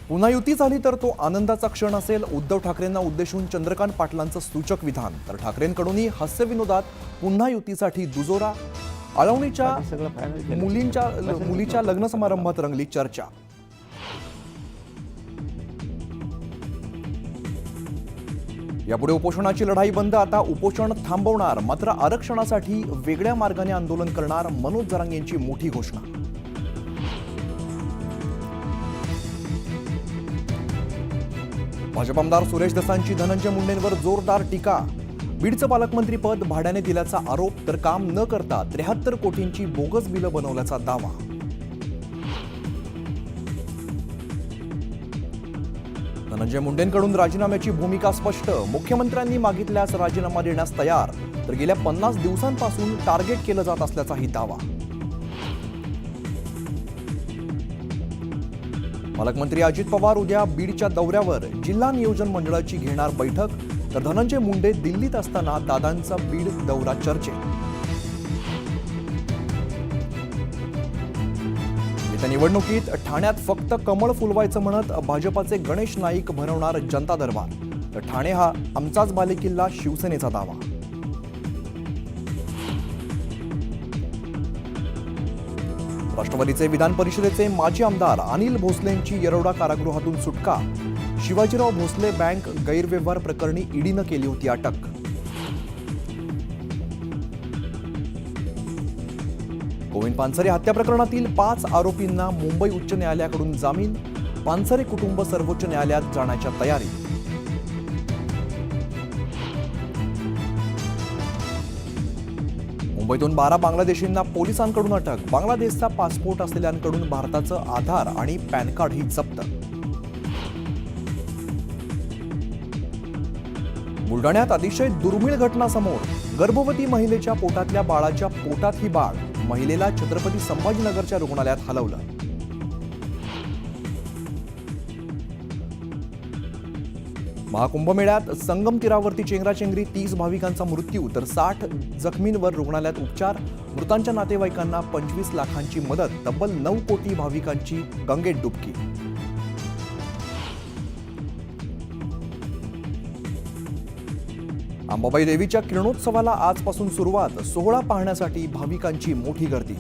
पुन्हा युती झाली तर तो आनंदाचा क्षण असेल. उद्धव ठाकरेंना उद्देशून चंद्रकांत पाटलांचं सूचक विधान. तर ठाकरेंकडूनही हास्यविनोदात पुन्हा युतीसाठी दुजोरा. आळवणीच्या मुलीच्या लग्न समारंभात रंगली चर्चा. यापुढे उपोषणाची लढाई बंद. आता उपोषण थांबवणार, मात्र आरक्षणासाठी वेगळ्या मार्गाने आंदोलन करणार. मनोज जरांगे यांची मोठी घोषणा. भाजप आमदार सुरेश दसांची धनंजय मुंडेंवर जोरदार टीका. बीडचं पालकमंत्री पद भाड्याने दिल्याचा आरोप, तर काम न करता 73 कोटींची बोगस बिलं बनवल्याचा दावा. धनंजय मुंडेंकडून राजीनाम्याची भूमिका स्पष्ट. मुख्यमंत्र्यांनी मागितल्यास राजीनामा देण्यास तयार, तर गेल्या 50 दिवसांपासून टार्गेट केलं जात असल्याचाही दावा. पालकमंत्री अजित पवार उद्या बीडच्या दौऱ्यावर. जिल्हा नियोजन मंडळाची घेणार बैठक, तर धनंजय मुंडे दिल्लीत असताना दादांचा बीड दौरा चर्चेत. येत्या निवडणुकीत ठाण्यात फक्त कमळ फुलवायचं म्हणत भाजपाचे गणेश नाईक भरवणार जनता दरबार. तर ठाणे हा आमचाच बालेकिल्ला, शिवसेनेचा दावा. राष्ट्रवादीचे विधान परिषदेचे माजी आमदार अनिल भोसलेंची येरवडा कारागृहातून सुटका. शिवाजीराव भोसले बँक गैरव्यवहार प्रकरणी ईडीनं केली होती अटक. गोविंद पानसरे हत्या प्रकरणातील 5 आरोपींना मुंबई उच्च न्यायालयाकडून जामीन. पानसरे कुटुंब सर्वोच्च न्यायालयात जाण्याच्या तयारीत. मुंबईतून 12 बांगलादेशींना पोलिसांकडून अटक. बांगलादेशचा पासपोर्ट असलेल्यांकडून भारताचं आधार आणि पॅन कार्डही जप्त. बुलढाण्यात अतिशय दुर्मिळ घटना समोर. गर्भवती महिलेच्या पोटातल्या बाळाच्या पोटात ही बाळ. महिलेला छत्रपती संभाजीनगरच्या रुग्णालयात हलवलं. महाकुंभमेळ्यात संगम तीरावरती चेंगराचेंगरी. 30 भाविकांचा मृत्यू, तर 60 जखमींवर रुग्णालयात उपचार. मृतांच्या नातेवाईकांना 25 लाखांची मदत. तब्बल 9 कोटी भाविकांची गंगेत डुबकी. अंबाबाई देवीच्या किरणोत्सवाला आजपासून सुरुवात. सोहळा पाहण्यासाठी भाविकांची मोठी गर्दी.